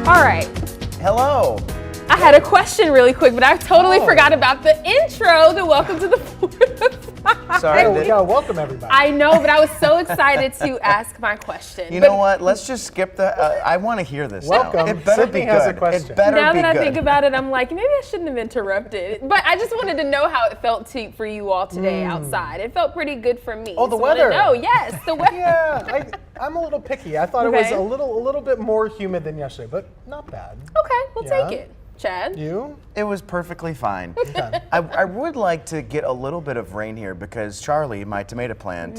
All right. Hello. I had a question really quick, but I totally forgot about the intro to Welcome to the 4-to-5. Sorry. There we go. Welcome, everybody. I know, but I was so excited to ask my question. You know what? Let's just skip the. I want to hear this Welcome. now. It better Sydney be has good. a question. It better now be that I good. think about it, I'm like, maybe I shouldn't have interrupted. But I just wanted to know how it felt for you all today outside. It felt pretty good for me. Oh, the So I wanna weather. know. Yes, the weather. Yeah, I'm a little picky. I thought it was Okay. a little bit more humid than yesterday, but not bad. Okay, we'll Yeah. take it. Chad? You? It was perfectly fine. Okay. I would like to get a little bit of rain here because Charlie, my tomato plant,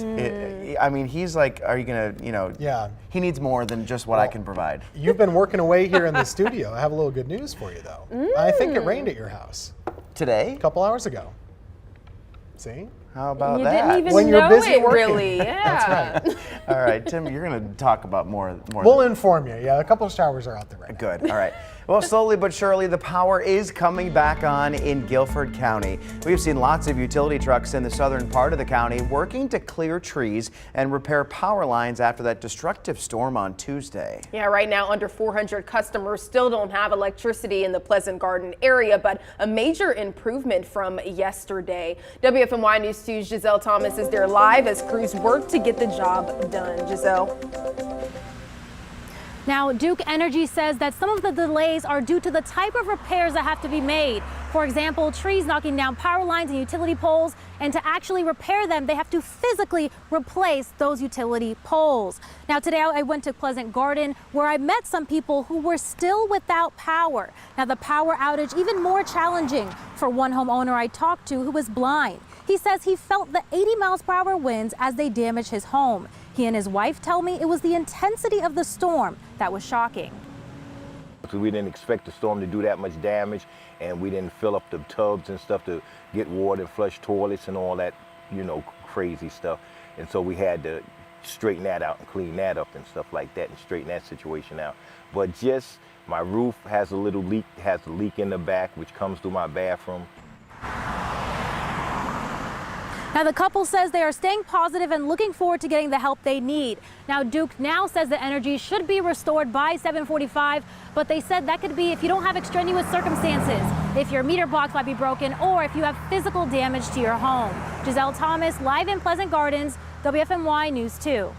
I mean, he's like, are you going to, Yeah. he needs more than just what I can provide. You've been working away here in the studio. I have a little good news for you, though. I think it rained at your house Today? a couple hours ago. See? How about You that? didn't even When you're know busy it, working. really. Yeah. That's right. All right, Tim, you're going to talk about more. We'll inform you. Yeah, a couple of showers are out there right now. Good. All right. Well, slowly but surely, the power is coming back on in Guilford County. We've seen lots of utility trucks in the southern part of the county working to clear trees and repair power lines after that destructive storm on Tuesday. Yeah, right now under 400 customers still don't have electricity in the Pleasant Garden area, but a major improvement from yesterday. WFMY News 2's Giselle Thomas is there live as crews work to get the job done. Giselle. Now, Duke Energy says that some of the delays are due to the type of repairs that have to be made. For example, trees knocking down power lines and utility poles, and to actually repair them, they have to physically replace those utility poles. Now, today I went to Pleasant Garden where I met some people who were still without power. Now, the power outage even more challenging for one homeowner I talked to who was blind. He says he felt the 80 miles per hour winds as they damaged his home. He and his wife tell me it was the intensity of the storm that was shocking. We didn't expect the storm to do that much damage, and we didn't fill up the tubs and stuff to get water and flush toilets and all that, crazy stuff. And so we had to straighten that out and clean that up and stuff like that and straighten that situation out. But just my roof has a little leak, has a leak in the back, which comes through my bathroom. Now, the couple says they are staying positive and looking forward to getting the help they need. Now, Duke now says the energy should be restored by 7:45, but they said that could be if you don't have extraneous circumstances, if your meter box might be broken, or if you have physical damage to your home. Giselle Thomas, live in Pleasant Gardens, WFMY News 2.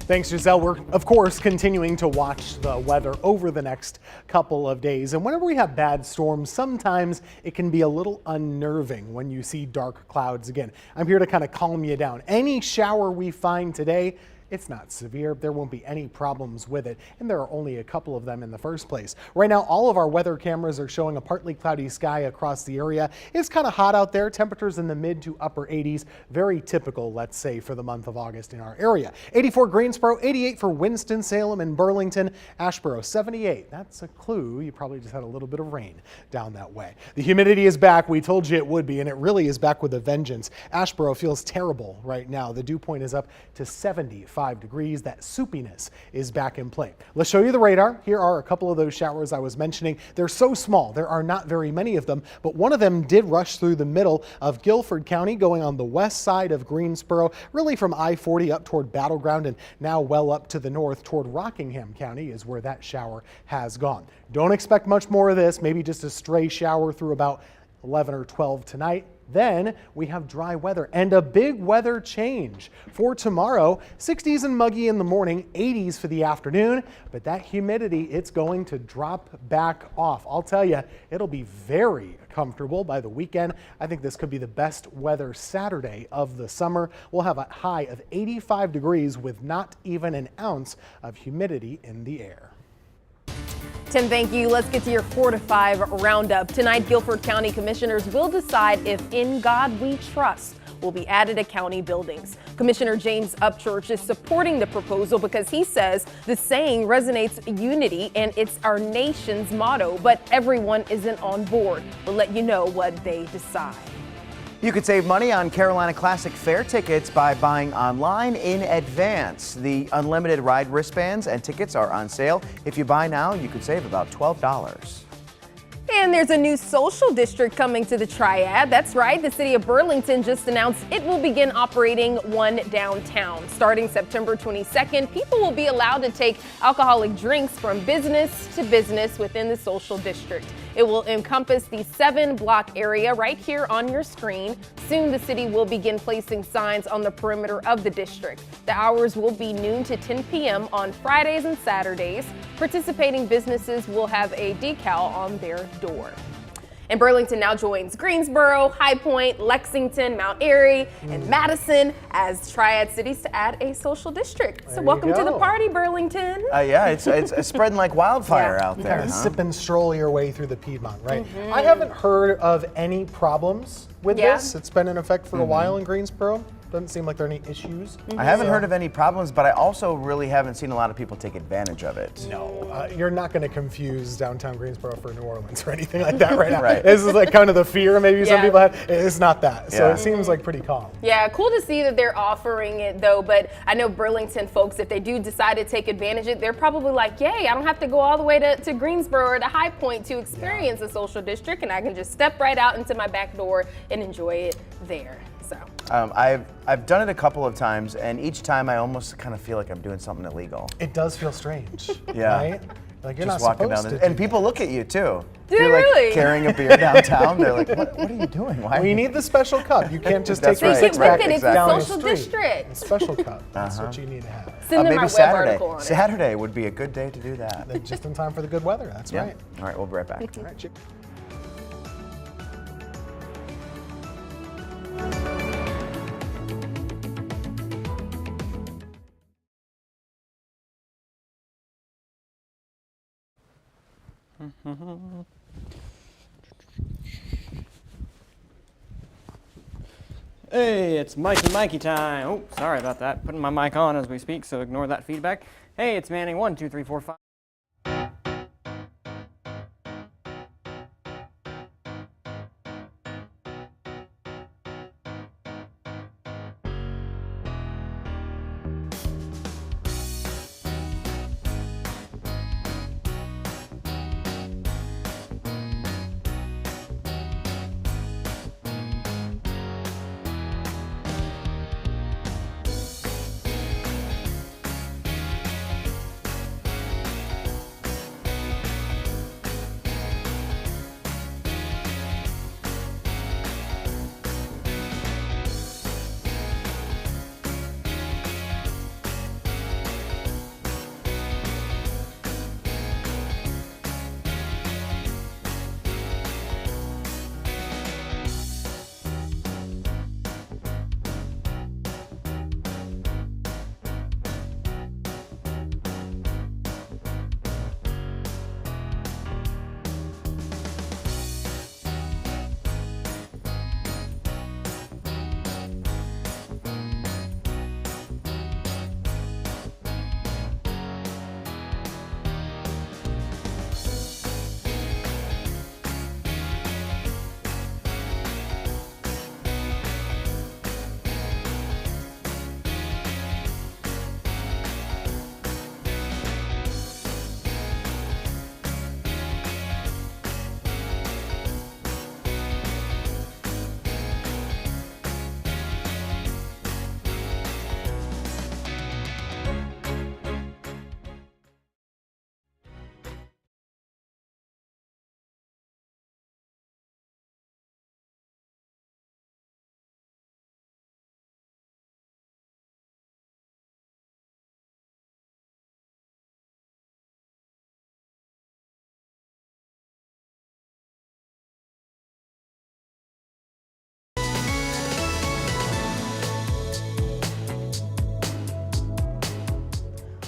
Thanks, Giselle. We're, of course, continuing to watch the weather over the next couple of days. And whenever we have bad storms, sometimes it can be a little unnerving when you see dark clouds again. I'm here to kind of calm you down. Any shower we find today, it's not severe. There won't be any problems with it, and there are only a couple of them in the first place. Right now, all of our weather cameras are showing a partly cloudy sky across the area. It's kind of hot out there. Temperatures in the mid to upper 80s. Very typical, let's say, for the month of August in our area. 84 Greensboro, 88 for Winston-Salem and Burlington. Asheboro, 78. That's a clue. You probably just had a little bit of rain down that way. The humidity is back. We told you it would be, and it really is back with a vengeance. Asheboro feels terrible right now. The dew point is up to 75 degrees. That soupiness is back in play. Let's show you the radar. Here are a couple of those showers I was mentioning. They're so small. There are not very many of them, but one of them did rush through the middle of Guilford County, going on the west side of Greensboro, really from I-40 up toward Battleground, and now well up to the north toward Rockingham County is where that shower has gone. Don't expect much more of this. Maybe just a stray shower through about 11 or 12 tonight. Then we have dry weather and a big weather change for tomorrow. 60s and muggy in the morning, 80s for the afternoon, but that humidity, it's going to drop back off. I'll tell you, it'll be very comfortable by the weekend. I think this could be the best weather Saturday of the summer. We'll have a high of 85 degrees with not even an ounce of humidity in the air. Tim, thank you. Let's get to your 4 to 5 roundup. Tonight, Guilford County commissioners will decide if In God We Trust will be added to county buildings. Commissioner James Upchurch is supporting the proposal because he says the saying resonates unity and it's our nation's motto, but everyone isn't on board. We'll let you know what they decide. You could save money on Carolina Classic Fair tickets by buying online in advance. The unlimited ride wristbands and tickets are on sale. If you buy now, you could save about $12. And there's a new social district coming to the Triad. That's right, the city of Burlington just announced it will begin operating one downtown. Starting September 22nd, people will be allowed to take alcoholic drinks from business to business within the social district. It will encompass the 7-block area right here on your screen. Soon the city will begin placing signs on the perimeter of the district. The hours will be noon to 10 p.m. on Fridays and Saturdays. Participating businesses will have a decal on their door. And Burlington now joins Greensboro, High Point, Lexington, Mount Airy, and Madison as Triad cities to add a social district. So welcome to the party, Burlington. Yeah, it's spreading like wildfire out You there. kind of sip and stroll your way through the Piedmont, right? I haven't heard of any problems with this. It's been in effect for a while in Greensboro. Doesn't seem like there are any issues. I haven't heard of any problems, but I also really haven't seen a lot of people take advantage of it. No, you're not going to confuse downtown Greensboro for New Orleans or anything like that right now. Right. This is like kind of the fear maybe some people have. It's not that. So Yeah. it seems like pretty calm. Yeah, cool to see that they're offering it though, but I know Burlington folks, if they do decide to take advantage of it, they're probably like, yay, I don't have to go all the way to Greensboro or to High Point to experience a social district, and I can just step right out into my back door and enjoy it there. So. I've done it a couple of times, and each time I almost kind of feel like I'm doing something illegal. It does feel strange, Yeah. right? Like you're Just not walking supposed down to. the, and people look at you too. Do If you're they like really? carrying a beer downtown, they're like, what are you doing? Why? We need the special cup. You can't just That's take your right. six Take it pack with it. It's down a the social street. district. A special cup. That's what you need to have. Send them maybe our Saturday. web article on it. Saturday would be a good day to do that. Just in time for the good weather. That's Yeah. right. All right, we'll be right back. All right, Hey, it's Mikey time. Oh, sorry about that. Putting my mic on as we speak, so ignore that feedback. Hey, it's Manning. 1, 2, 3, 4, 5.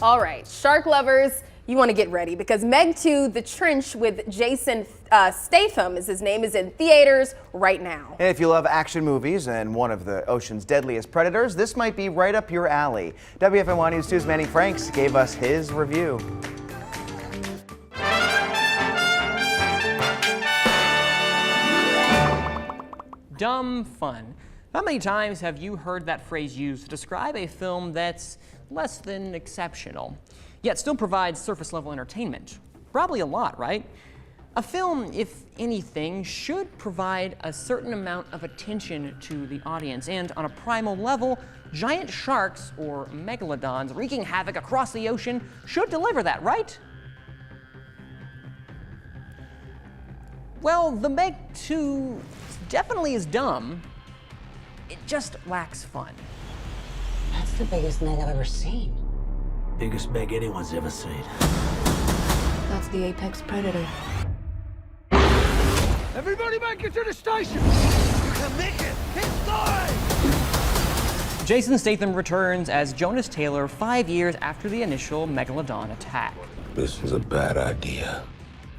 All right, shark lovers, you want to get ready because Meg 2, The Trench with Jason Statham is his name, is in theaters right now. And if you love action movies and one of the ocean's deadliest predators, this might be right up your alley. WFMY News 2's Manny Franks gave us his review. Dumb fun. How many times have you heard that phrase used to describe a film that's less than exceptional, yet still provides surface level entertainment? Probably a lot, right? A film, if anything, should provide a certain amount of attention to the audience, and on a primal level, giant sharks, or megalodons, wreaking havoc across the ocean should deliver that, right? Well, The Meg 2 definitely is dumb. It just lacks fun. That's the biggest Meg I've ever seen. Biggest Meg anyone's ever seen. That's the apex predator. Everybody make it to the station! You can make it! It's time! Jason Statham returns as Jonas Taylor 5 years after the initial Megalodon attack. This was a bad idea.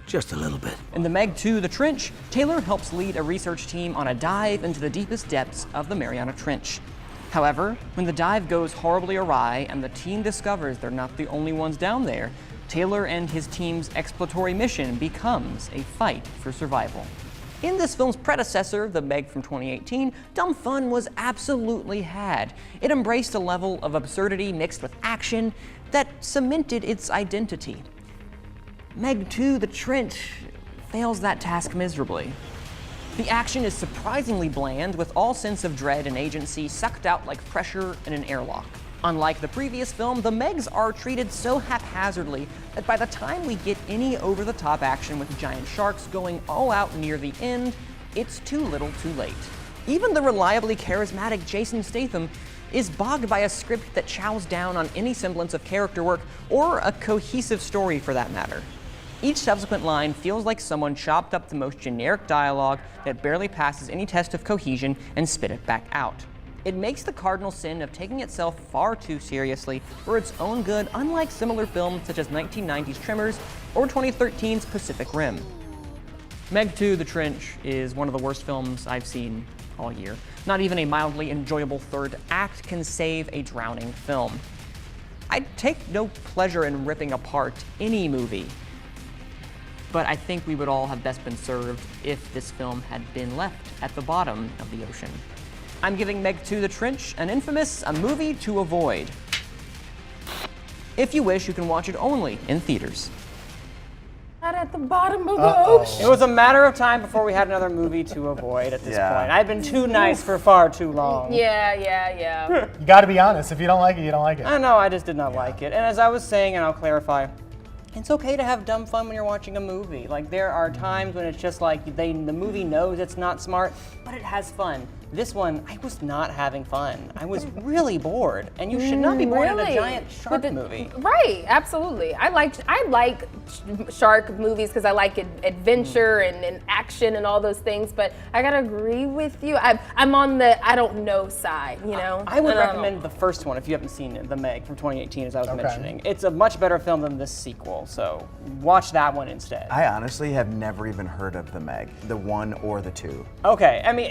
Just a little bit. In The Meg 2, The Trench, Taylor helps lead a research team on a dive into the deepest depths of the Mariana Trench. However, when the dive goes horribly awry and the team discovers they're not the only ones down there, Taylor and his team's exploratory mission becomes a fight for survival. In this film's predecessor, The Meg from 2018, dumb fun was absolutely had. It embraced a level of absurdity mixed with action that cemented its identity. Meg 2, The Trench, fails that task miserably. The action is surprisingly bland, with all sense of dread and agency sucked out like pressure in an airlock. Unlike the previous film, the Megs are treated so haphazardly that by the time we get any over-the-top action with giant sharks going all out near the end, it's too little too late. Even the reliably charismatic Jason Statham is bogged by a script that chows down on any semblance of character work or a cohesive story for that matter. Each subsequent line feels like someone chopped up the most generic dialogue that barely passes any test of cohesion and spit it back out. It makes the cardinal sin of taking itself far too seriously for its own good, unlike similar films such as 1990's Tremors or 2013's Pacific Rim. Meg 2, The Trench is one of the worst films I've seen all year. Not even a mildly enjoyable third act can save a drowning film. I take no pleasure in ripping apart any movie, but I think we would all have best been served if this film had been left at the bottom of the ocean. I'm giving Meg 2, The Trench an infamous a movie to avoid. If you wish, you can watch it only in theaters. Not at the bottom of the ocean. It was a matter of time before we had another movie to avoid at this point. I've been too nice for far too long. Yeah. You gotta be honest. If you don't like it, you don't like it. I know, I just did not like it. And as I was saying, and I'll clarify, it's okay to have dumb fun when you're watching a movie. Like, there are times when it's just like the movie knows it's not smart, but it has fun. This one, I was not having fun. I was really bored, and you should not be bored in a giant shark movie. Right, absolutely. I like shark movies because I like adventure and action and all those things. But I gotta agree with you. I'm on the I don't know side. You know. I would recommend the first one if you haven't seen it, The Meg from 2018, as I was mentioning. It's a much better film than this sequel, so watch that one instead. I honestly have never even heard of The Meg, the 1 or the 2. Okay, I mean,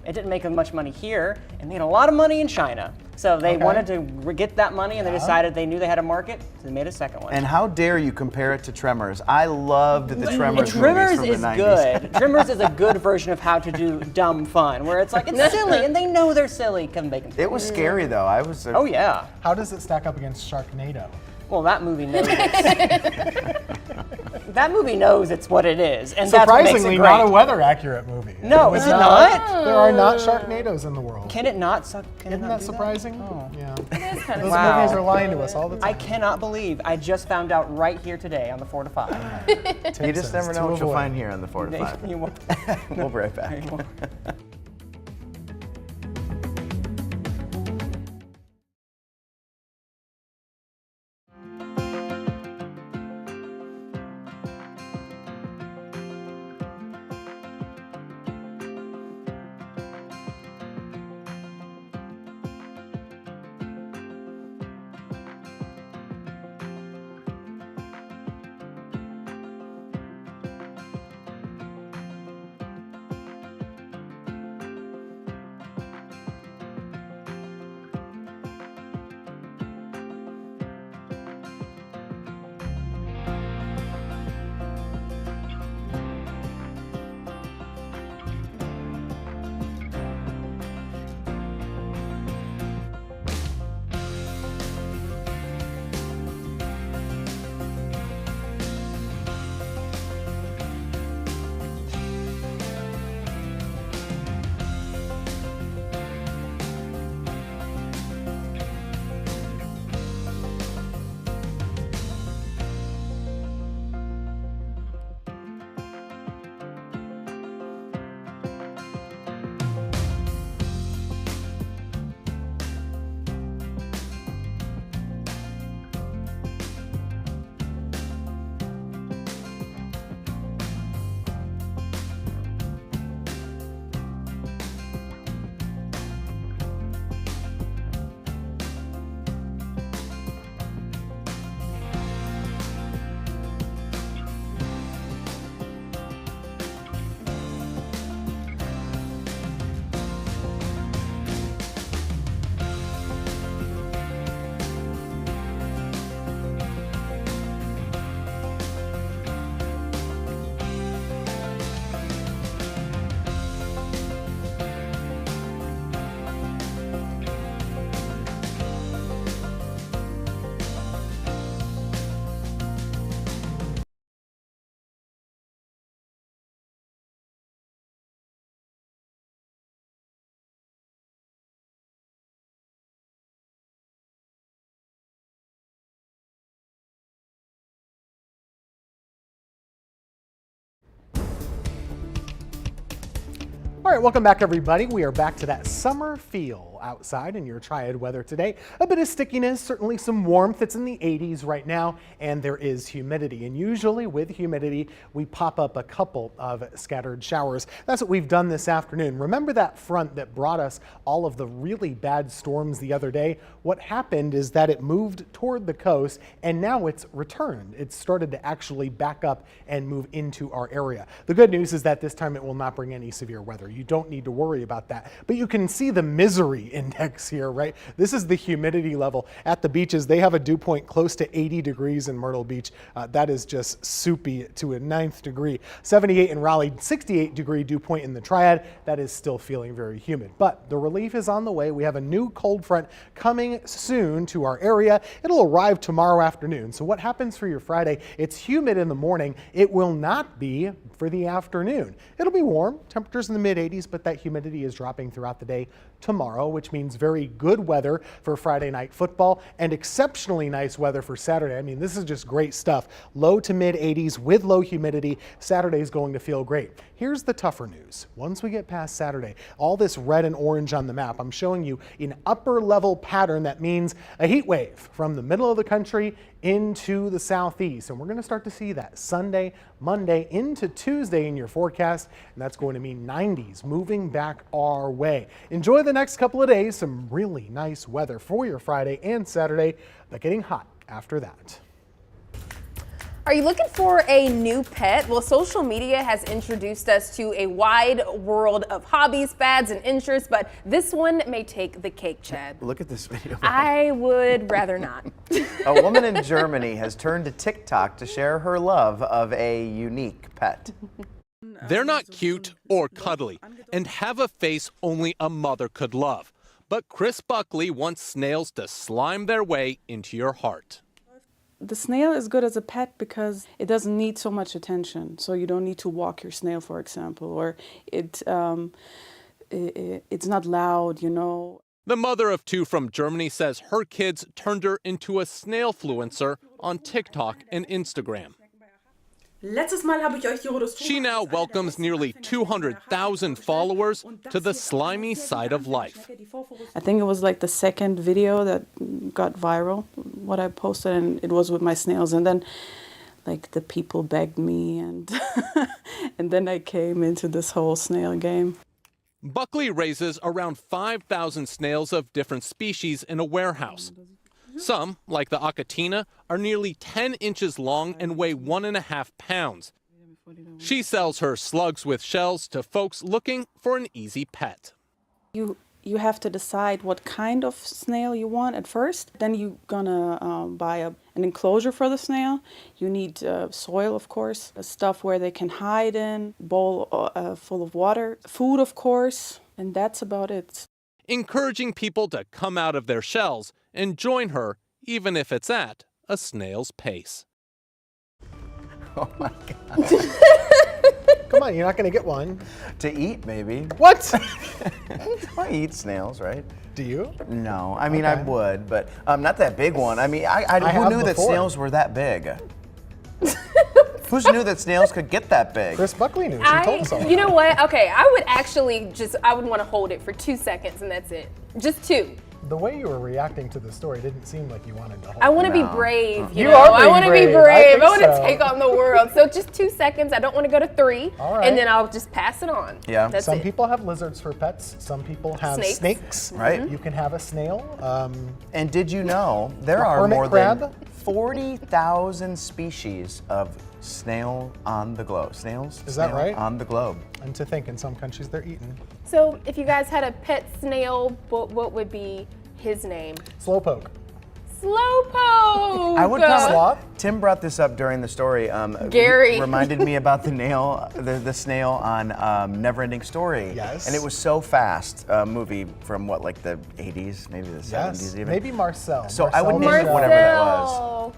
it didn't make much money here. It made a lot of money in China. So they wanted to get that money, and they decided they knew they had a market, so they made a second one. And how dare you compare it to Tremors? I loved the Tremors Tremors movies from the 90s. Good. Tremors is a good version of how to do dumb fun, where it's like, it's silly, and they know they're silly. Kevin Bacon. It was scary, though. I was. Oh, yeah. How does it stack up against Sharknado? Well, that movie knows that movie knows it's what it is, and surprisingly, that's what makes it great. not a weather-accurate movie. No, is it not? There are not Sharknadoes in the world. Can it not suck? Isn't that surprising? Oh. Yeah. It is kind of Those movies are lying to us all the time. I cannot believe I just found out right here today on the 4 to 5. You just never know what you'll find here on the 4 to 5. You won't. We'll be right back. All right, welcome back, everybody. We are back to that summer feel outside in your Triad weather today. A bit of stickiness, certainly some warmth. It's in the 80s right now, and there is humidity. And usually with humidity, we pop up a couple of scattered showers. That's what we've done this afternoon. Remember that front that brought us all of the really bad storms the other day? What happened is that it moved toward the coast, and now it's returned. It's started to actually back up and move into our area. The good news is that this time it will not bring any severe weather. You don't need to worry about that. But you can see the misery index here, right? This is the humidity level. At the beaches, they have a dew point close to 80 degrees in Myrtle Beach. That is just soupy to a 9th degree. 78 in Raleigh, 68 degree dew point in the Triad. That is still feeling very humid. But the relief is on the way. We have a new cold front coming soon to our area. It'll arrive tomorrow afternoon. So what happens for your Friday? It's humid in the morning. It will not be for the afternoon. It'll be warm, temperatures in the mid-80s, but that humidity is dropping throughout the day tomorrow, which means very good weather for Friday night football and exceptionally nice weather for Saturday. I mean, this is just great stuff. Low to mid-80s with low humidity. Saturday is going to feel great. Here's the tougher news. Once we get past Saturday, all this red and orange on the map, I'm showing you an upper level pattern that means a heat wave from the middle of the country into the southeast. And we're going to start to see that Sunday, Monday into Tuesday in your forecast. And that's going to mean 90s moving back our way. Enjoy the next couple of days. Some really nice weather for your Friday and Saturday, but getting hot after that. Are you looking for a new pet? Well, social media has introduced us to a wide world of hobbies, fads, and interests, but this one may take the cake, Chad. Look at this video. I would rather not. A woman in Germany has turned to TikTok to share her love of a unique pet. They're not cute or cuddly and have a face only a mother could love. But Chris Buckley wants snails to slime their way into your heart. The snail is good as a pet because it doesn't need so much attention. So you don't need to walk your snail, for example, or it's not loud, you know. The mother of two from Germany says her kids turned her into a snail-fluencer on TikTok and Instagram. She now welcomes nearly 200,000 followers to the slimy side of life. I think it was like the second video that got viral, what I posted, and it was with my snails. And then like the people begged me and and then I came into this whole snail game. Buckley raises around 5,000 snails of different species in a warehouse. Some, like the Acatina, are nearly 10 inches long and weigh 1.5 pounds. She sells her slugs with shells to folks looking for an easy pet. You have to decide what kind of snail you want at first. Then you're gonna buy an enclosure for the snail. You need soil, of course, stuff where they can hide in, bowl full of water, food, of course, and that's about it. Encouraging people to come out of their shells and join her, even if it's at a snail's pace. Oh my God. Come on, you're not going to get one. To eat, maybe. What? I eat snails, right? Do you? No, I mean, I Okay. would, but not that big one. I mean, who have knew that before. snails were that big? Who knew that snails could get that big? Chris Buckley knew. She told us all. You know what? Okay, I would actually I would want to hold it for 2 seconds and that's it. Just 2. The way you were reacting to the story didn't seem like you wanted to hold I want to it. be brave. You You know? are I being want to be brave. I brave. think I want to so. take on the world. So just 2 seconds. I don't want to go to 3. All right. And then I'll just pass it on. Yeah. That's Some it. people have lizards for pets. Some people have Snakes. snakes. Right. You can have a snail. And did you know there A are hermit more crab? than 40,000 species of snail on the globe? Snails? Is that Snail right? On the globe. And to think, in some countries they're eaten. So if you guys had a pet snail, what would be his name? Slowpoke. Slowpoke. I would Sloth? probably. Tim brought this up during the story. Gary. Reminded me about the snail on Neverending Story. Yes. And it was so fast. A movie from what, like the 80s, maybe the 70s even. Maybe Marcel. So I would Marcel name it Marcel. whatever that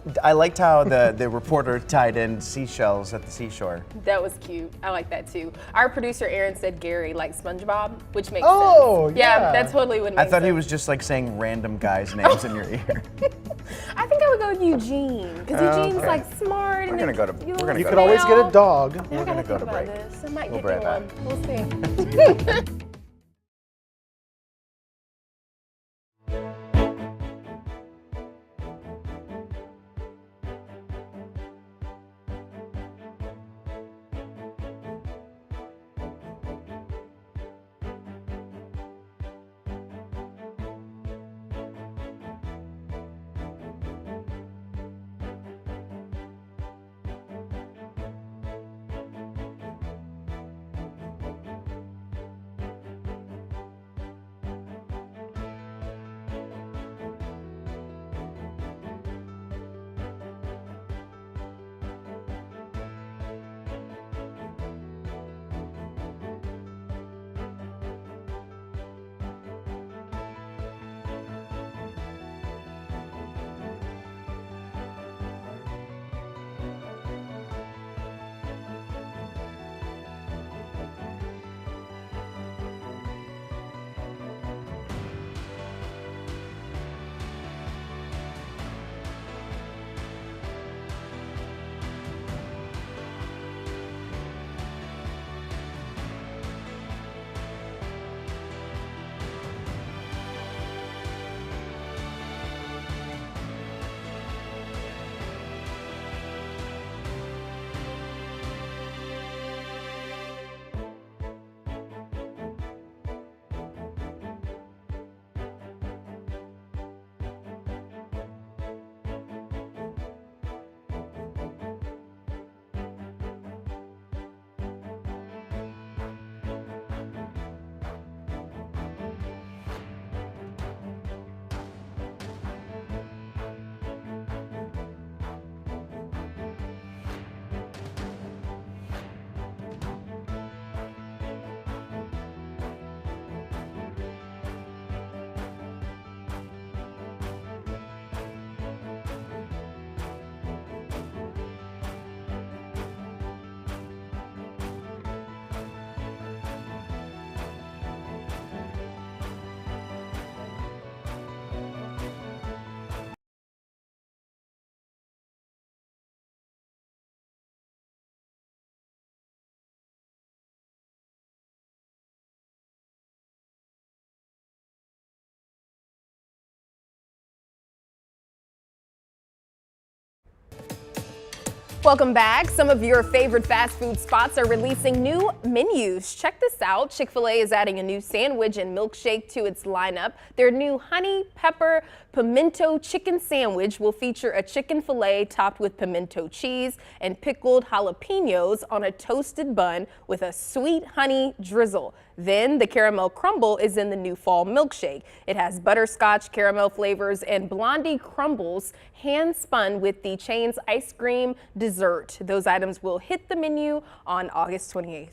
was. I liked how the reporter tied in seashells at the seashore. That was cute. I like that too. Our producer Aaron said Gary like SpongeBob, which makes Oh, sense. yeah. That totally would make I sense. thought he was just like saying random guys' names in your ear. I think I would go with Eugene because Eugene's like smart. We're gonna go to. We're gonna You go could to always get a dog. We're gonna go to break. I might We'll get be you right one. We'll see. Welcome back. Some of your favorite fast food spots are releasing new menus. Check this out. Chick-fil-A is adding a new sandwich and milkshake to its lineup. Their new honey pepper pimento chicken sandwich will feature a chicken fillet topped with pimento cheese and pickled jalapenos on a toasted bun with a sweet honey drizzle. Then the caramel crumble is in the new fall milkshake. It has butterscotch caramel flavors and blondie crumbles hand spun with the chain's ice cream dessert. Those items will hit the menu on August 28th.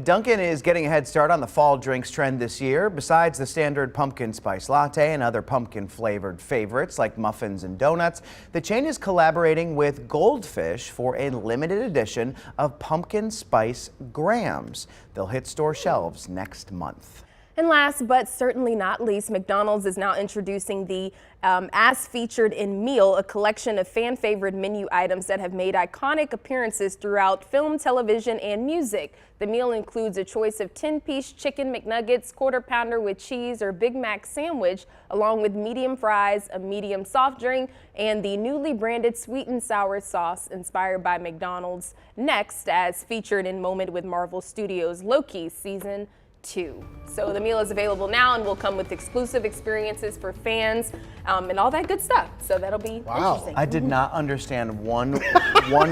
Dunkin' is getting a head start on the fall drinks trend this year. Besides the standard pumpkin spice latte and other pumpkin flavored favorites like muffins and donuts, the chain is collaborating with Goldfish for a limited edition of pumpkin spice grams. They'll hit store shelves next month. And last but certainly not least, McDonald's is now introducing the As Featured in Meal, a collection of fan favorite menu items that have made iconic appearances throughout film, television, and music. The meal includes a choice of 10-piece chicken McNuggets, quarter pounder with cheese, or Big Mac sandwich, along with medium fries, a medium soft drink, and the newly branded sweet and sour sauce inspired by McDonald's. Next, as featured in Moment with Marvel Studios Loki Season 2. So the meal is available now and will come with exclusive experiences for fans and all that good stuff. So that'll be interesting. I did not understand one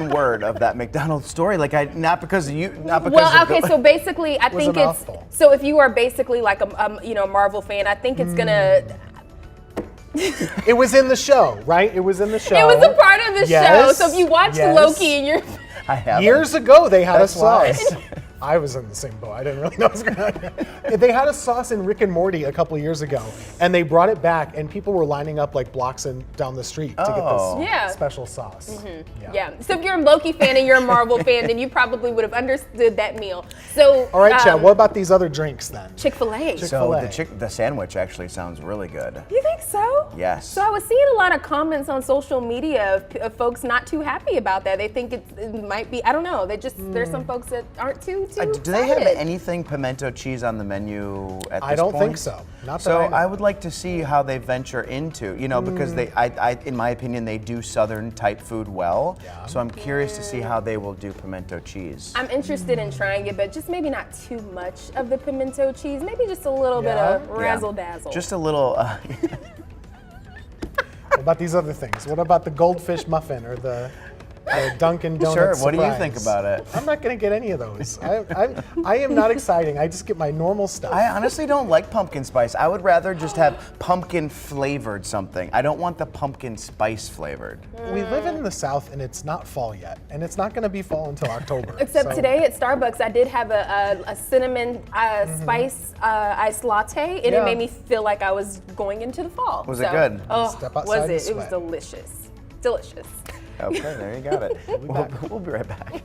word of that McDonald's story. Like not because well, okay, so basically I think it's so if you are basically like a Marvel fan, I think it's gonna It was in the show, right? It was in the show. It was a part of the show. So if you watched Loki and you're I have years ago they had a sauce. I was in the same boat. I didn't really know what was going on. They had a sauce in Rick and Morty a couple years ago, and they brought it back, and people were lining up like blocks down the street to get this special sauce. Yeah. So if you're a Loki fan and you're a Marvel fan, then you probably would have understood that meal. So all right, Chad, what about these other drinks then? Chick-fil-A. So the sandwich actually sounds really good. You think so? Yes. So I was seeing a lot of comments on social media of folks not too happy about that. They think it might be, I don't know. There's some folks that aren't too do they have anything pimento cheese on the menu at this point? I don't think so. Not that so I know. I would like to see how they venture into, because in my opinion, they do Southern type food well. Yeah. So I'm curious to see how they will do pimento cheese. I'm interested in trying it, but just maybe not too much of the pimento cheese. Maybe just a little bit of razzle dazzle. Just a little. What about these other things? What about the goldfish muffin or the Dunkin' Donuts Sure, what do you surprise? think about it? I'm not going to get any of those. I am not exciting. I just get my normal stuff. I honestly don't like pumpkin spice. I would rather just have pumpkin flavored something. I don't want the pumpkin spice flavored. We live in the South and it's not fall yet, and it's not going to be fall until October. Except today at Starbucks, I did have a cinnamon spice iced latte, and it made me feel like I was going into the fall. Was it good? Oh, Step outside was and it? It sweat. was delicious. Delicious. Okay, there you got it. We'll be right back.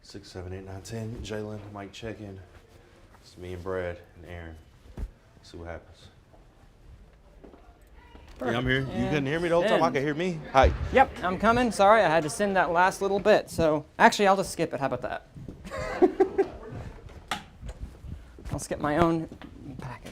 Six, 7, 8, 9, 10. Jalen, Mike, check in. It's me and Brad and Aaron. See what happens. Hey, I'm here. You couldn't hear me the whole time? I could hear me. Hi. Yep, I'm coming. Sorry, I had to send that last little bit. So actually, I'll just skip it. How about that? I'll skip my own package.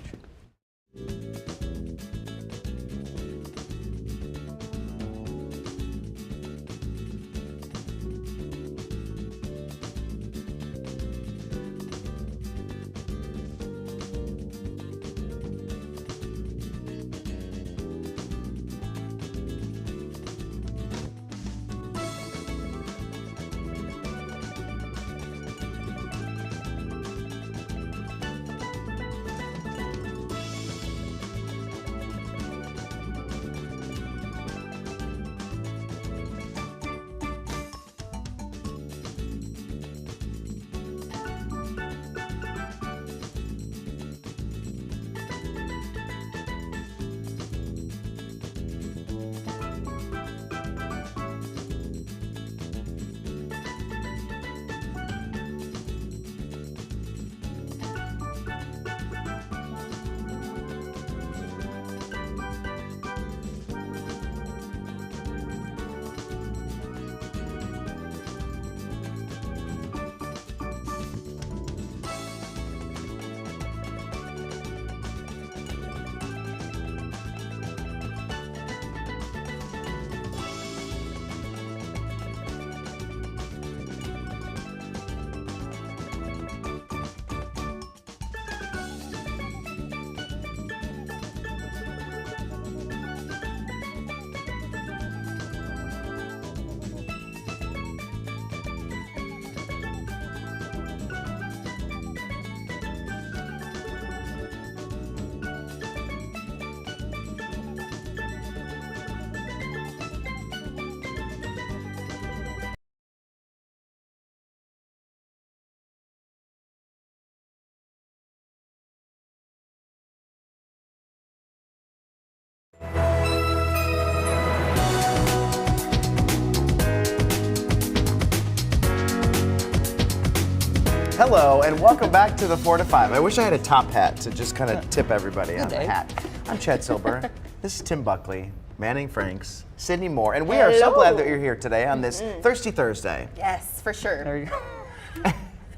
Hello, and welcome back to the 4 to 5. I wish I had a top hat to just kind of tip everybody on the hat. I'm Chad Silber. This is Tim Buckley, Manning Franks, Sydney Moore, and we are so glad that you're here today on this Thirsty Thursday. Yes, for sure. There you go.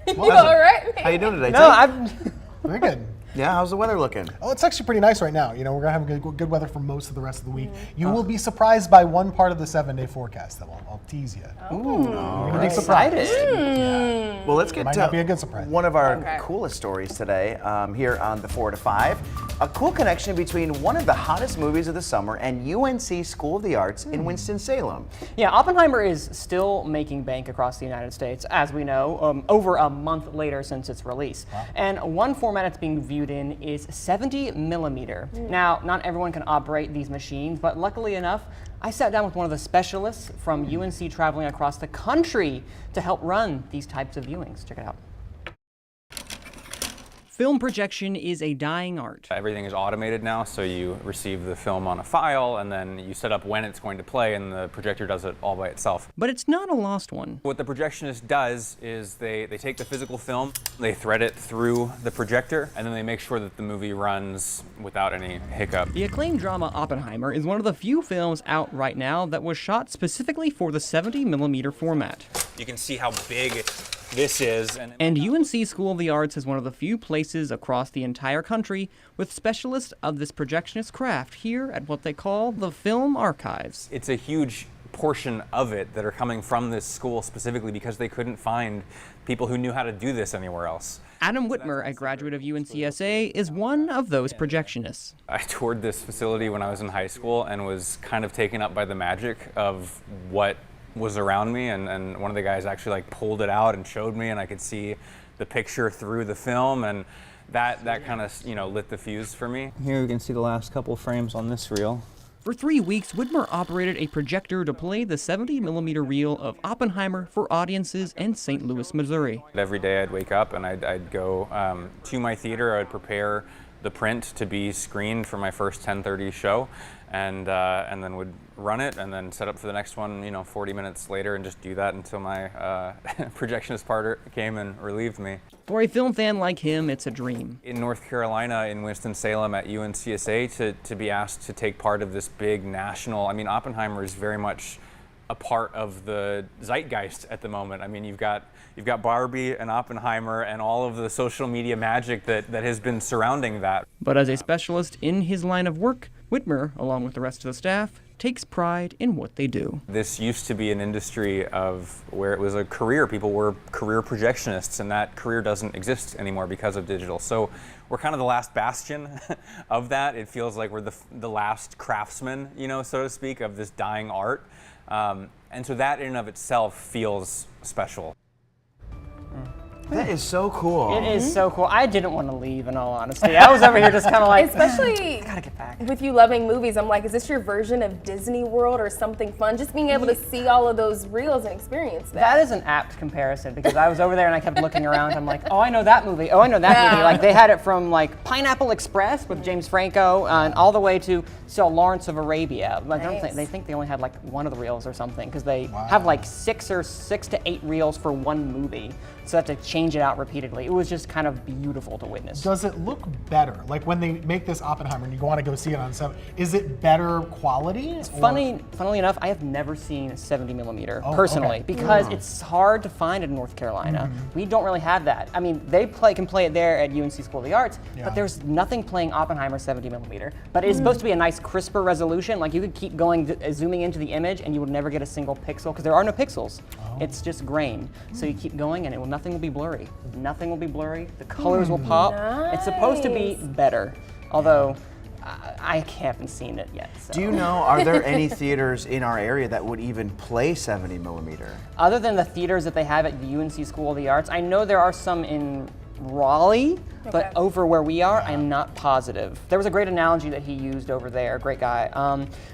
You all right? How you doing today, No, Tim? Very good. Yeah, how's the weather looking? Oh, it's actually pretty nice right now. You know, we're gonna have good weather for most of the rest of the week. You will be surprised by one part of the 7-day forecast that I'll tease you. Ooh, You're gonna be surprised. Well, let's get Might to not be a good surprise. one of our coolest stories today here on the 4 to 5. A cool connection between one of the hottest movies of the summer and UNC School of the Arts in Winston-Salem. Yeah, Oppenheimer is still making bank across the United States, as we know, over a month later since its release. Wow. And one format it's being viewed in is 70 millimeter. Now, not everyone can operate these machines, but luckily enough, I sat down with one of the specialists from UNC traveling across the country to help run these types of viewings. Check it out. Film projection is a dying art. Everything is automated now, so you receive the film on a file and then you set up when it's going to play and the projector does it all by itself. But it's not a lost one. What the projectionist does is they take the physical film, they thread it through the projector, and then they make sure that the movie runs without any hiccup. The acclaimed drama Oppenheimer is one of the few films out right now that was shot specifically for the 70 millimeter format. You can see how big this is. And UNC School of the Arts is one of the few places across the entire country with specialists of this projectionist craft here at what they call the Film Archives. It's a huge portion of it that are coming from this school specifically because they couldn't find people who knew how to do this anywhere else. Adam Whitmer, a graduate of UNCSA, is one of those projectionists. I toured this facility when I was in high school and was kind of taken up by the magic of what was around me, and one of the guys actually like pulled it out and showed me, and I could see the picture through the film, and that kind of lit the fuse for me. Here we can see the last couple frames on this reel. For 3 weeks, Whitmer operated a projector to play the 70 millimeter reel of Oppenheimer for audiences in St. Louis, Missouri. Every day I'd wake up and I'd go to my theater. I'd prepare the print to be screened for my first 10:30 show, and then would run it and then set up for the next one 40 minutes later and just do that until my projectionist partner came and relieved me. For a film fan like him, it's a dream. In North Carolina, in Winston-Salem at UNCSA, to be asked to take part of this big national, Oppenheimer is very much a part of the zeitgeist at the moment. You've got Barbie and Oppenheimer and all of the social media magic that has been surrounding that. But as a specialist in his line of work, Whitmer, along with the rest of the staff, takes pride in what they do. This used to be an industry of where it was a career. People were career projectionists, and that career doesn't exist anymore because of digital. So we're kind of the last bastion of that. It feels like we're the last craftsmen, so to speak, of this dying art. And so that in and of itself feels special. That is so cool. It is so cool. I didn't want to leave, in all honesty. I was over here just kind of like, especially I gotta get back. With you loving movies, I'm like, is this your version of Disney World or something fun? Just being able to see all of those reels and experience that. That is an apt comparison, because I was over there and I kept looking around. I'm like, oh, I know that movie. Oh, I know that movie. Like, they had it from like Pineapple Express with James Franco and all the way to Lawrence of Arabia. Like, Nice. they think they only had like one of the reels or something, because they have like 6 to 8 reels for one movie. So they have to change it out repeatedly. It was just kind of beautiful to witness. Does it look better? Like when they make this Oppenheimer and you want to go see it on 7, is it better quality? It's funnily enough, I have never seen 70 millimeter personally, because it's hard to find it in North Carolina. We don't really have that. They can play it there at UNC School of the Arts, but there's nothing playing Oppenheimer 70 millimeter. But it's supposed to be a nice crisper resolution. Like, you could keep going, zooming into the image, and you would never get a single pixel, because there are no pixels. It's just grain. So you keep going, and nothing will be blurry. Nothing will be blurry. The colors will pop. Nice. It's supposed to be better, although I haven't seen it yet. So. Do you know, are there any theaters in our area that would even play 70 millimeter? Other than the theaters that they have at the UNC School of the Arts, I know there are some in Raleigh, but over where we are, I'm not positive. There was a great analogy that he used over there, great guy,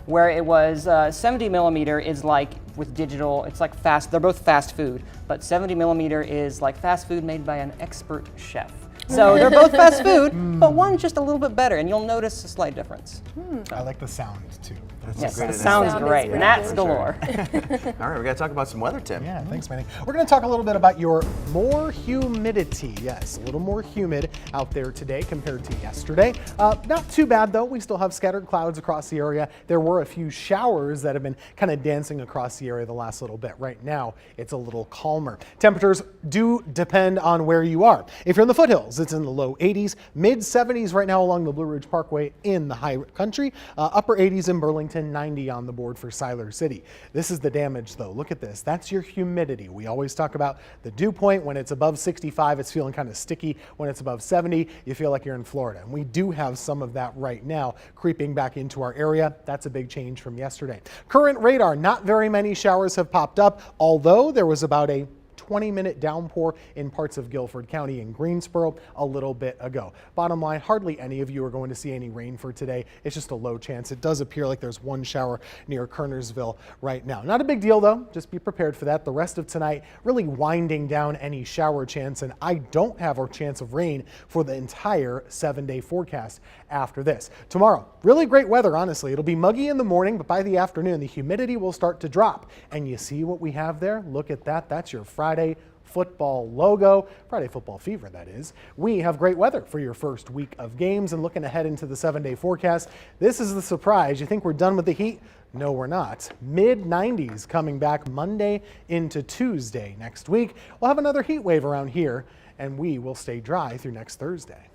where it was 70 millimeter is like with digital, it's like they're both fast food, but 70 millimeter is like fast food made by an expert chef. So they're both fast food, but one's just a little bit better, and you'll notice a slight difference. I like the sound too. Yes, that sounds great. Gnats galore. All right, we got to talk about some weather, Tim. Yeah, thanks, Manny. We're going to talk a little bit about your more humidity. Yes, a little more humid out there today compared to yesterday. Not too bad, though. We still have scattered clouds across the area. There were a few showers that have been kind of dancing across the area the last little bit. Right now, it's a little calmer. Temperatures do depend on where you are. If you're in the foothills, it's in the low 80s, mid 70s right now along the Blue Ridge Parkway in the high country, upper 80s in Burlington, and 90 on the board for Siler City. This is the damage though. Look at this. That's your humidity. We always talk about the dew point. When it's above 65, it's feeling kind of sticky. When it's above 70, you feel like you're in Florida. And we do have some of that right now creeping back into our area. That's a big change from yesterday. Current radar, not very many showers have popped up, although there was about a 20-minute downpour in parts of Guilford County and Greensboro a little bit ago. Bottom line, hardly any of you are going to see any rain for today. It's just a low chance. It does appear like there's one shower near Kernersville right now. Not a big deal though. Just be prepared for that. The rest of tonight really winding down any shower chance, and I don't have a chance of rain for the entire 7-day forecast after this. Tomorrow, really great weather, honestly. It'll be muggy in the morning, but by the afternoon, the humidity will start to drop. And you see what we have there? Look at that. That's your Friday football logo, Friday football fever, that is. We have great weather for your first week of games, and looking ahead into the 7-day forecast, this is the surprise. You think we're done with the heat? No, we're not. Mid-90s coming back Monday into Tuesday next week. We'll have another heat wave around here, and we will stay dry through next Thursday.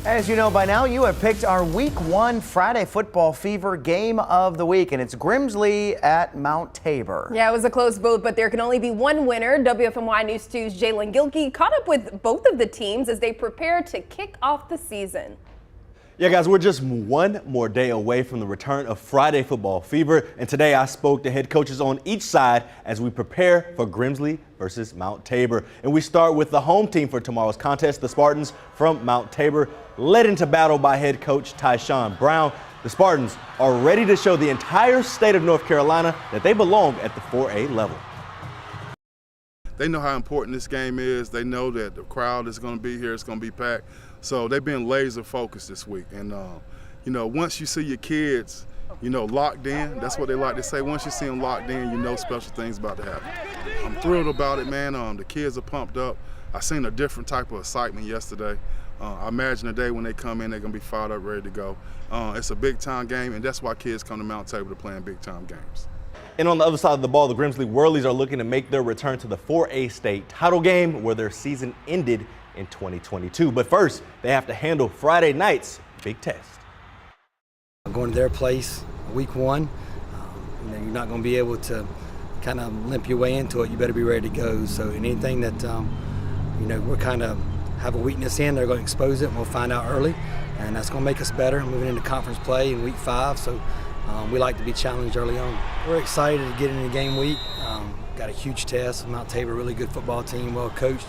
As you know by now, you have picked our Week 1 Friday Football Fever game of the week, and it's Grimsley at Mount Tabor. Yeah, it was a close vote, but there can only be one winner. WFMY News 2's Jalen Gilkey caught up with both of the teams as they prepare to kick off the season. Yeah, guys, we're just one more day away from the return of Friday Football Fever, and today I spoke to head coaches on each side as we prepare for Grimsley versus Mount Tabor. And we start with the home team for tomorrow's contest, the Spartans from Mount Tabor, led into battle by head coach Tyshawn Brown. The Spartans are ready to show the entire state of North Carolina that they belong at the 4A level. They know how important this game is. They know that the crowd is going to be here. It's going to be packed. So they've been laser focused this week. And, you know, once you see your kids, you know, locked in, that's what they like to say. Once you see them locked in, you know special things about to happen. I'm thrilled about it, man. The kids are pumped up. I seen a different type of excitement yesterday. I imagine the day when they come in, they're going to be fired up, ready to go. It's a big-time game, and that's why kids come to Mount Tabor to play in big-time games. And on the other side of the ball, the Grimsley Whirlies are looking to make their return to the 4A state title game where their season ended in 2022. But first, they have to handle Friday night's big test. Going to their place, week 1, you know, you're not going to be able to kind of limp your way into it. You better be ready to go. So anything that, you know, we're kind of have a weakness in, they're going to expose it, and we'll find out early. And that's going to make us better moving into conference play in week 5. So we like to be challenged early on. We're excited to get into game week. Got a huge test. Mount Tabor, really good football team, well coached.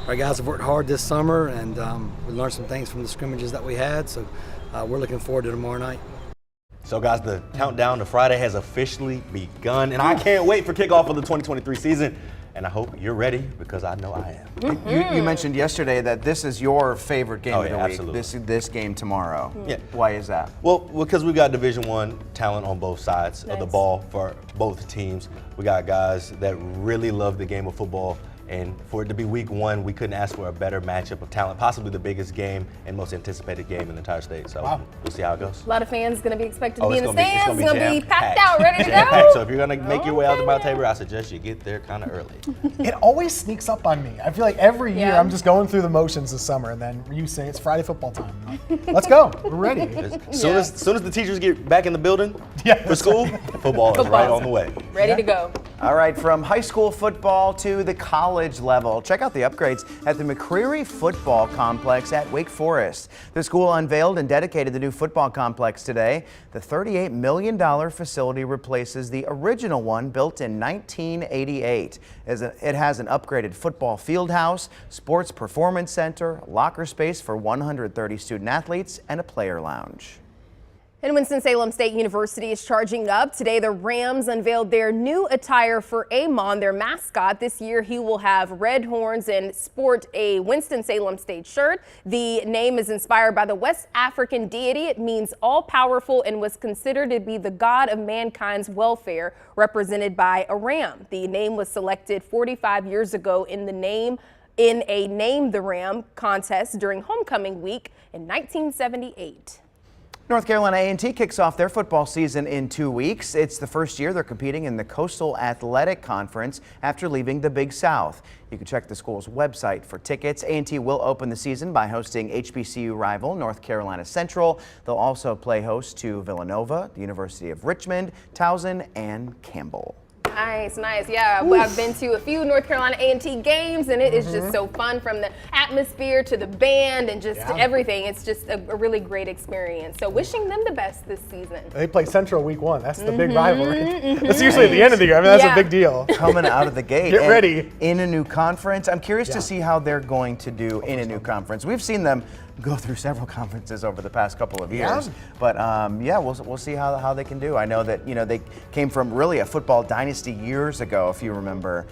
Our guys have worked hard this summer, and we learned some things from the scrimmages that we had. So we're looking forward to tomorrow night. So guys, the countdown to Friday has officially begun, and I can't wait for kickoff of the 2023 season. And I hope you're ready, because I know I am. Mm-hmm. You mentioned yesterday that this is your favorite game of the week. Absolutely. This game tomorrow. Yeah. Why is that? Well, because we got Division I talent on both sides of the ball for both teams. We got guys that really love the game of football. And for it to be week 1, we couldn't ask for a better matchup of talent, possibly the biggest game and most anticipated game in the entire state. So we'll see how it goes. A lot of fans going to be expected to be in the stands. It's going to be packed out, ready to go. So if you're going to make your way out to Mount Tabor, I suggest you get there kind of early. It always sneaks up on me. I feel like every year I'm just going through the motions this summer, and then you say it's Friday football time. Like, let's go. We're ready. As soon as the teachers get back in the building for school, football is right on the way. Ready to go. All right, from high school football to the college level, check out the upgrades at the McCreary Football Complex at Wake Forest. The school unveiled and dedicated the new football complex today. The $38 million facility replaces the original one built in 1988. It has an upgraded football field house, sports performance center, locker space for 130 student athletes, and a player lounge. And Winston-Salem State University is charging up. Today, the Rams unveiled their new attire for Amon, their mascot. This year, he will have red horns and sport a Winston-Salem State shirt. The name is inspired by the West African deity. It means all-powerful and was considered to be the god of mankind's welfare, represented by a ram. The name was selected 45 years ago in a Name the Ram contest during homecoming week in 1978. North Carolina A&T kicks off their football season in 2 weeks. It's the first year they're competing in the Coastal Athletic Conference after leaving the Big South. You can check the school's website for tickets. A&T will open the season by hosting HBCU rival North Carolina Central. They'll also play host to Villanova, the University of Richmond, Towson, and Campbell. Nice, nice. Yeah, I've been to a few North Carolina A&T games, and it is just so fun, from the atmosphere to the band and just everything. It's just a really great experience. So wishing them the best this season. They play Central week 1. That's the big rivalry. That's usually at the end of the year. I mean, that's a big deal. Coming out of the gate. Get ready. In a new conference. I'm curious to see how they're going to do in a new conference. We've seen them go through several conferences over the past couple of years. But yeah, we'll see how they can do. I know that, they came from really a football dynasty years ago, if you remember,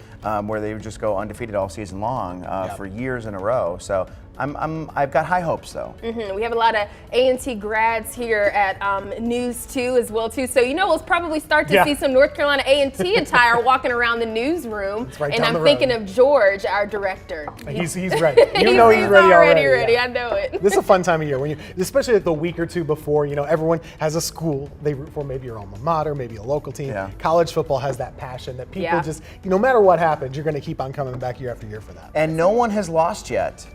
where they would just go undefeated all season long for years in a row. So I've got high hopes, though. We have a lot of A&T grads here at News 2 as well, too. So, we'll probably start to see some North Carolina A&T attire walking around the newsroom. Right, and I'm thinking of George, our director. He's ready. He's ready already. I know it. This is a fun time of year, when especially like the week or two before, everyone has a school they root for, maybe your alma mater, maybe a local team. College football has that passion that people just, no matter what happens, you're going to keep on coming back year after year for that. And no one has lost yet.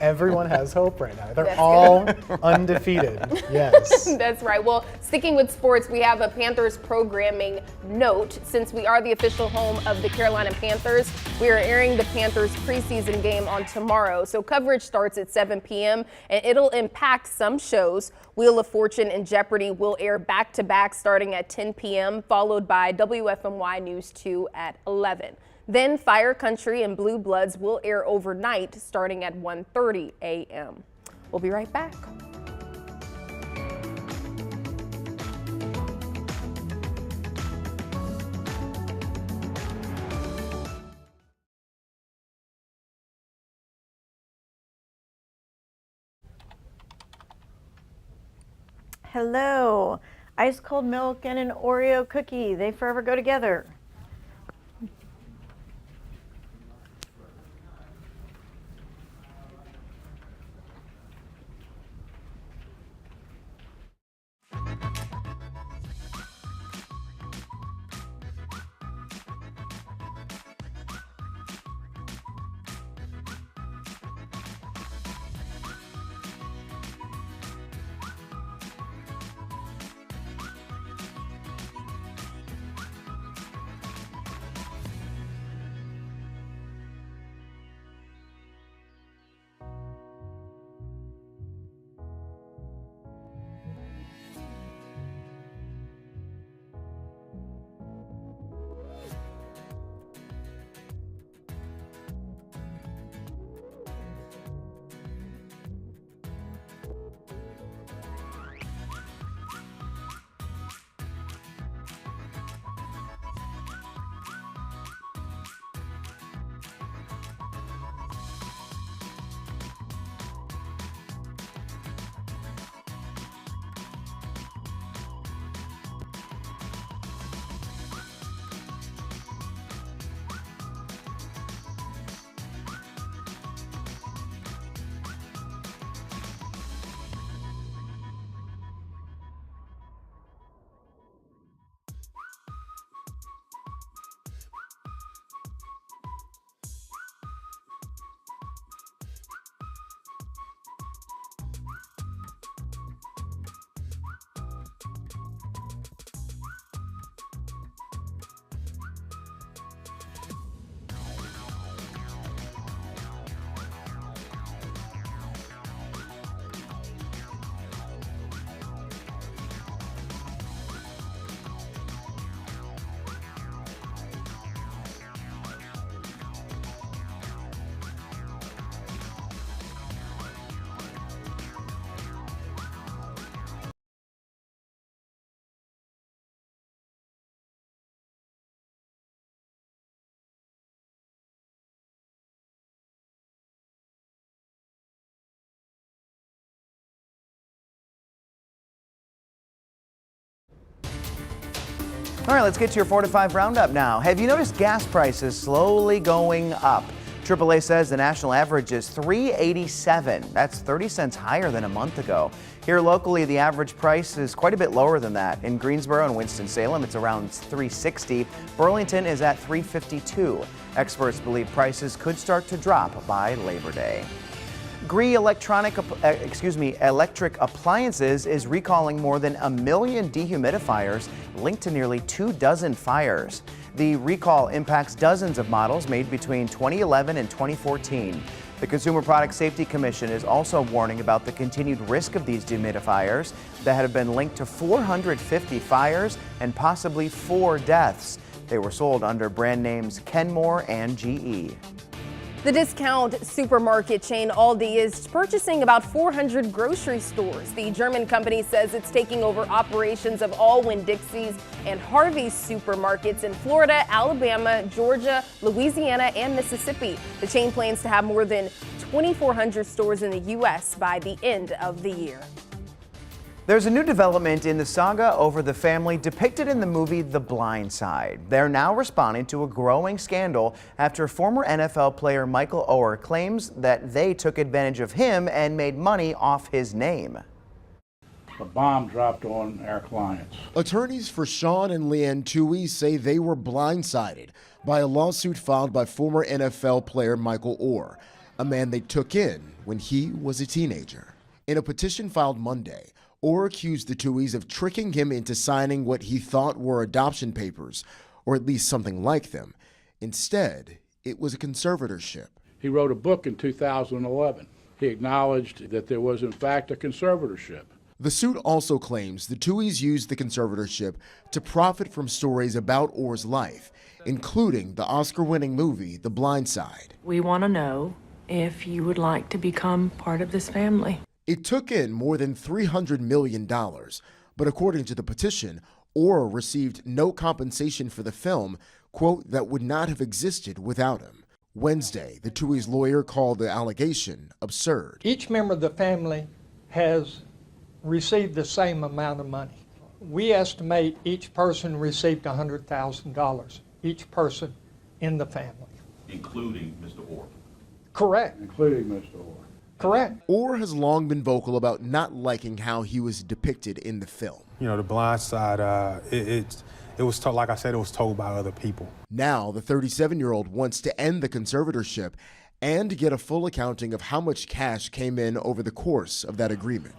Everyone has hope right now. They're all undefeated. Yes. That's right. Well, sticking with sports, we have a Panthers programming note. Since we are the official home of the Carolina Panthers, we are airing the Panthers preseason game on tomorrow. So coverage starts at 7 p.m. and it'll impact some shows. Wheel of Fortune and Jeopardy will air back-to-back starting at 10 p.m., followed by WFMY News 2 at 11. Then Fire Country and Blue Bloods will air overnight starting at 1:30 a.m. We'll be right back. Hello. Ice cold milk and an Oreo cookie. They forever go together. All right, let's get to your 4 to 5 roundup now. Have you noticed gas prices slowly going up? AAA says the national average is $3.87. That's 30 cents higher than a month ago. Here locally, the average price is quite a bit lower than that. In Greensboro and Winston-Salem, it's around $3.60. Burlington is at $3.52. Experts believe prices could start to drop by Labor Day. Gree Electric Appliances is recalling more than 1 million dehumidifiers linked to nearly 24 fires. The recall impacts dozens of models made between 2011 and 2014. The Consumer Product Safety Commission is also warning about the continued risk of these dehumidifiers that have been linked to 450 fires and possibly 4 deaths. They were sold under brand names Kenmore and GE. The discount supermarket chain Aldi is purchasing about 400 grocery stores. The German company says it's taking over operations of all Winn-Dixie's and Harvey's supermarkets in Florida, Alabama, Georgia, Louisiana, and Mississippi. The chain plans to have more than 2,400 stores in the U.S. by the end of the year. There's a new development in the saga over the family depicted in the movie The Blind Side. They're now responding to a growing scandal after former NFL player Michael Oher claims that they took advantage of him and made money off his name. A bomb dropped on our clients. Attorneys for Sean and Leanne Toohey say they were blindsided by a lawsuit filed by former NFL player Michael Oher, a man they took in when he was a teenager. In a petition filed Monday, Oher accused the Tooheys of tricking him into signing what he thought were adoption papers, or at least something like them. Instead, it was a conservatorship. He wrote a book in 2011. He acknowledged that there was, in fact, a conservatorship. The suit also claims the Tooheys used the conservatorship to profit from stories about Oher's life, including the Oscar-winning movie The Blind Side. We want to know if you would like to become part of this family. It took in more than $300 million, but according to the petition, Oher received no compensation for the film, quote, that would not have existed without him. Wednesday, the Tooheys' lawyer called the allegation absurd. Each member of the family has received the same amount of money. We estimate each person received $100,000, each person in the family. Including Mr. Oher? Correct. Including Mr. Oher. Correct. Oher has long been vocal about not liking how he was depicted in the film. You know, The Blind Side, it was told, like I said, it was told by other people. Now, the 37-year-old wants to end the conservatorship and get a full accounting of how much cash came in over the course of that agreement.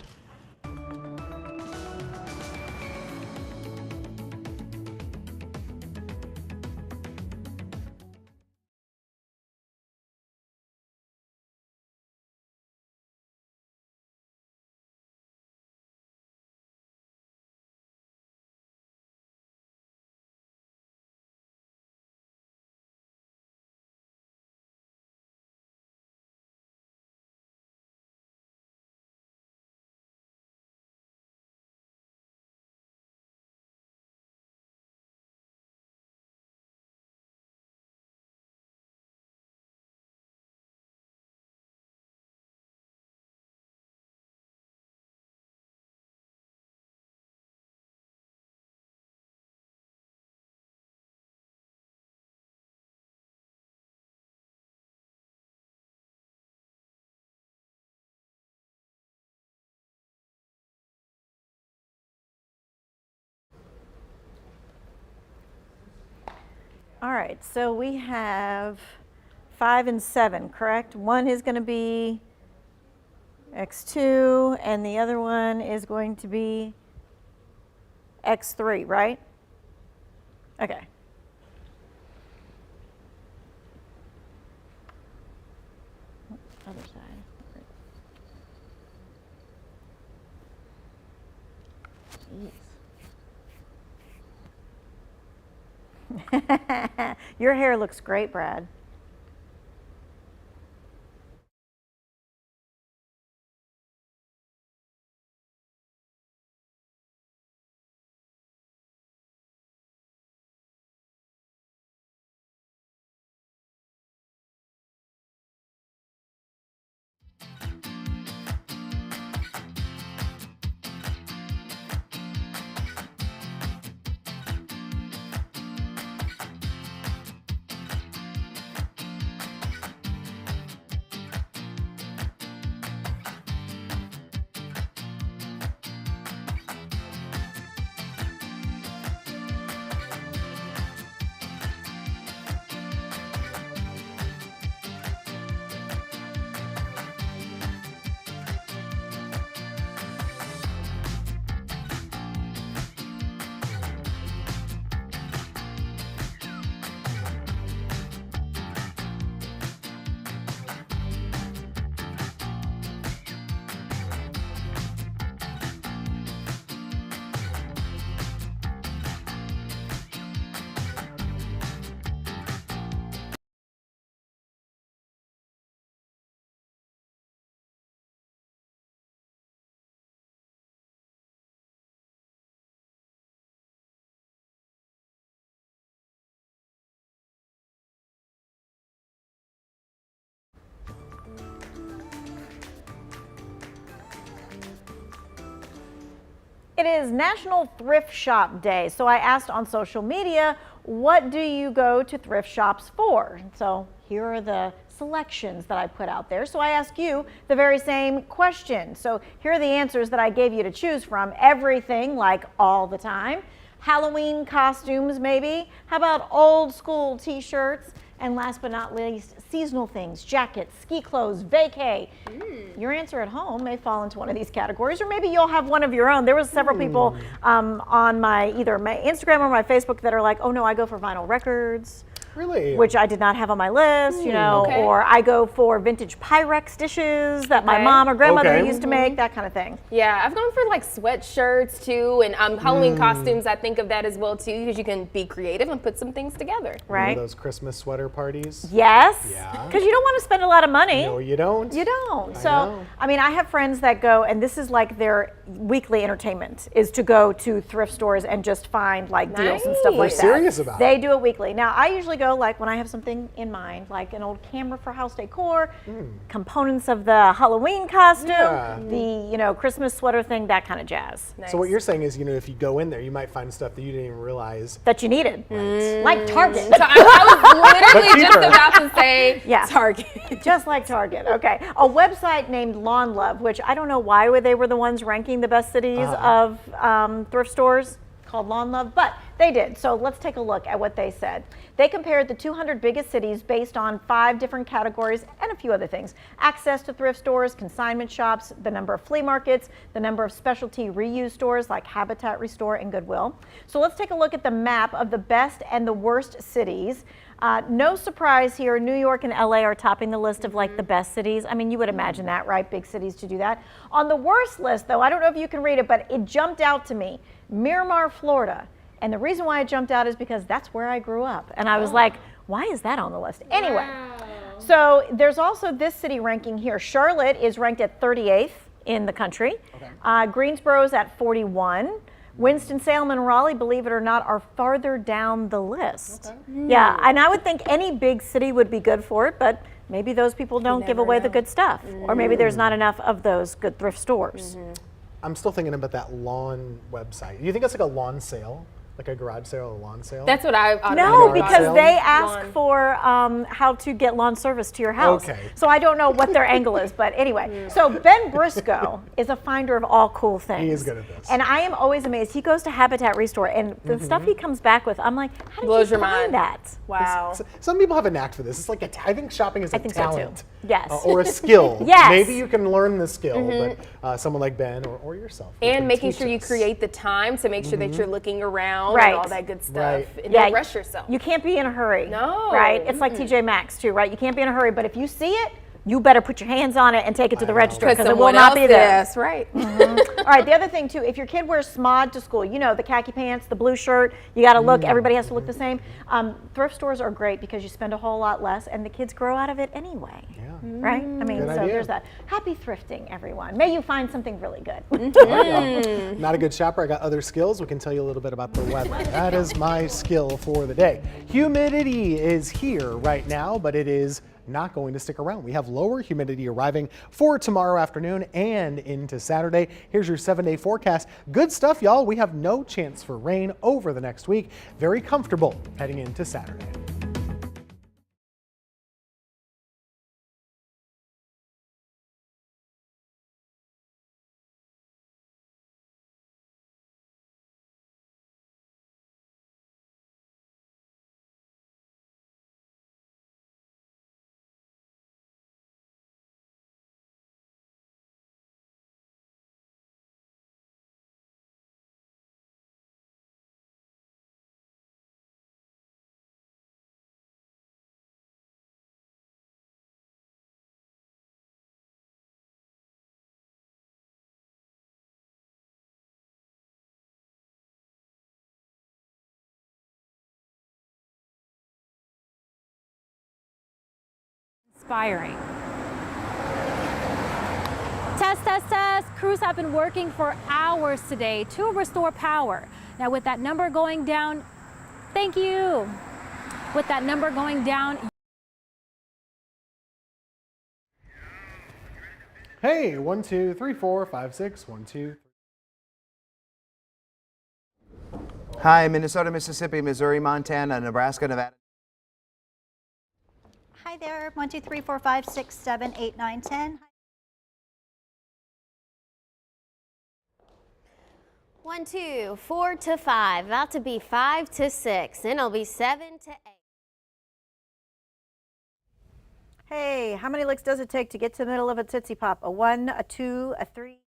All right, so we have 5 and 7, correct? One is going to be X2, and the other one is going to be X3, right? Okay. Other side. Jeez. Your hair looks great, Brad. It is National Thrift Shop Day, so I asked on social media, what do you go to thrift shops for? So here are the selections that I put out there. So I ask you the very same question. So here are the answers that I gave you to choose from. Everything, like all the time. Halloween costumes, maybe. How about old school t-shirts? And last but not least, seasonal things, jackets, ski clothes, vacay. Your answer at home may fall into one of these categories, or maybe you'll have one of your own. There was several people on my either my Instagram or my Facebook that are like, oh no, I go for vinyl records. Really? Which I did not have on my list, you know, or I go for vintage Pyrex dishes that my mom or grandmother used to make, that kind of thing. Yeah, I've gone for like sweatshirts too, and Halloween costumes. I think of that as well too, because you can be creative and put some things together. Right. Those Christmas sweater parties. Yes. Yeah. Because you don't want to spend a lot of money. No, you don't. You don't. I So, know. I mean, I have friends that go, and this is like their weekly entertainment, is to go to thrift stores and just find like deals and stuff like that. They're serious about it. They do it weekly. Now, I usually go like when I have something in mind, like an old camera for house decor, components of the Halloween costume, the, you know, Christmas sweater thing, that kind of jazz. So what you're saying is, you know, if you go in there, you might find stuff that you didn't even realize that you needed. Like Target. So I was literally just about to say Target. Just like Target. Okay. A website named Lawn Love, which I don't know why they were the ones ranking the best cities of thrift stores, called Lawn Love, but they did. So let's take a look at what they said. They compared the 200 biggest cities based on 5 different categories and a few other things. Access to thrift stores, consignment shops, the number of flea markets, the number of specialty reuse stores like Habitat Restore and Goodwill. So let's take a look at the map of the best and the worst cities. No surprise here, New York and LA are topping the list of like the best cities. I mean, you would imagine that, right? Big cities to do that. On the worst list, though, I don't know if you can read it, but it jumped out to me. Miramar, Florida. And the reason why it jumped out is because that's where I grew up. And I was like, why is that on the list? Anyway, so there's also this city ranking here. Charlotte is ranked at 38th in the country. Greensboro's at 41. Winston-Salem and Raleigh, believe it or not, are farther down the list. Yeah, and I would think any big city would be good for it, but maybe those people don't give away the good stuff. Or maybe there's not enough of those good thrift stores. I'm still thinking about that lawn website. Do you think it's like a lawn sale? Like a garage sale or a lawn sale? That's what I No, because they ask for how to get lawn service to your house. Okay. So I don't know what their angle is, but anyway. So Ben Briscoe is a finder of all cool things. He is good at this. And I am always amazed. He goes to Habitat Restore, and the stuff he comes back with, I'm like, how did Blows you your find mind. that? Wow. Some people have a knack for this. It's like I think shopping is a think so, too. talent. Yes. Or a skill. Yes. Maybe you can learn the skill, but someone like Ben or yourself. And making sure you create the time to make sure that you're looking around Right. and all that good stuff. Right. And don't rush yourself. You can't be in a hurry. No. Right? It's like TJ Maxx too, right? You can't be in a hurry, but if you see it, you better put your hands on it and take it to the register because it will not be there. That's right. All right, the other thing too, if your kid wears smod to school, you know, the khaki pants, the blue shirt, you got to look, everybody has to look the same. Thrift stores are great because you spend a whole lot less and the kids grow out of it anyway. Yeah. Right? I mean, Good so idea. there's that. Happy thrifting, everyone. May you find something really good. Not a good shopper. I got other skills. We can tell you a little bit about the weather. That is my skill for the day. Humidity is here right now, but it is not going to stick around. We have lower humidity arriving for tomorrow afternoon and into Saturday. Here's your 7-day forecast. Good stuff, y'all. We have no chance for rain over the next week. Very comfortable heading into Saturday. Inspiring. Test, test, test. Crews have been working for hours today to restore power. Now with that number going down, thank you. With that number going down. Hey, 1, 2, 3, 4, 5, 6, 1, 2. Hi, Minnesota, Mississippi, Missouri, Montana, Nebraska, Nevada. Hi there, 1, 2, 3, 4, 5, 6, 7, 8, 9, 10. 1, 2, 4 to 5, about to be 5 to 6, then it'll be 7 to 8. Hey, how many licks does it take to get to the middle of a Tootsie Pop? A 1, a 2, a 3?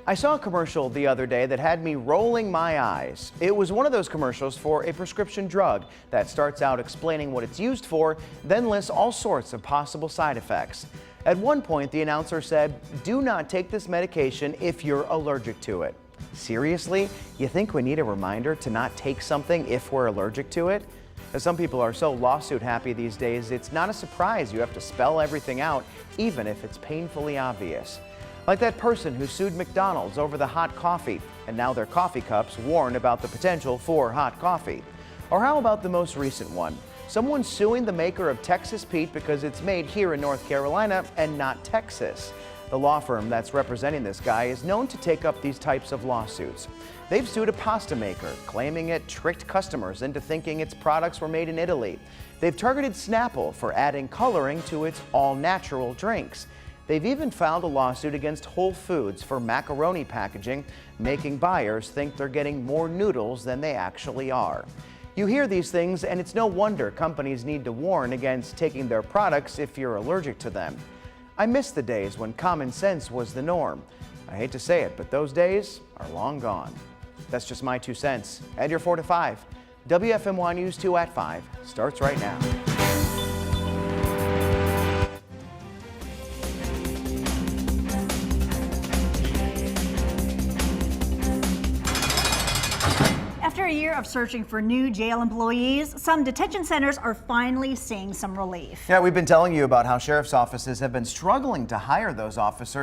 I saw a commercial the other day that had me rolling my eyes. It was one of those commercials for a prescription drug that starts out explaining what it's used for, then lists all sorts of possible side effects. At one point, the announcer said, "Do not take this medication if you're allergic to it." Seriously? You think we need a reminder to not take something if we're allergic to it? As some people are so lawsuit happy these days, it's not a surprise you have to spell everything out, even if it's painfully obvious. Like that person who sued McDonald's over the hot coffee, and now their coffee cups warn about the potential for hot coffee. Or how about the most recent one? Someone suing the maker of Texas Pete because it's made here in North Carolina and not Texas. The law firm that's representing this guy is known to take up these types of lawsuits. They've sued a pasta maker, claiming it tricked customers into thinking its products were made in Italy. They've targeted Snapple for adding coloring to its all-natural drinks. They've even filed a lawsuit against Whole Foods for macaroni packaging, making buyers think they're getting more noodles than they actually are. You hear these things, and it's no wonder companies need to warn against taking their products if you're allergic to them. I miss the days when common sense was the norm. I hate to say it, but those days are long gone. That's just my 2 cents. And your 4 to 5. WFMY News 2 at 5 starts right now. After a year of searching for new jail employees, some detention centers are finally seeing some relief. Yeah, we've been telling you about how sheriff's offices have been struggling to hire those officers.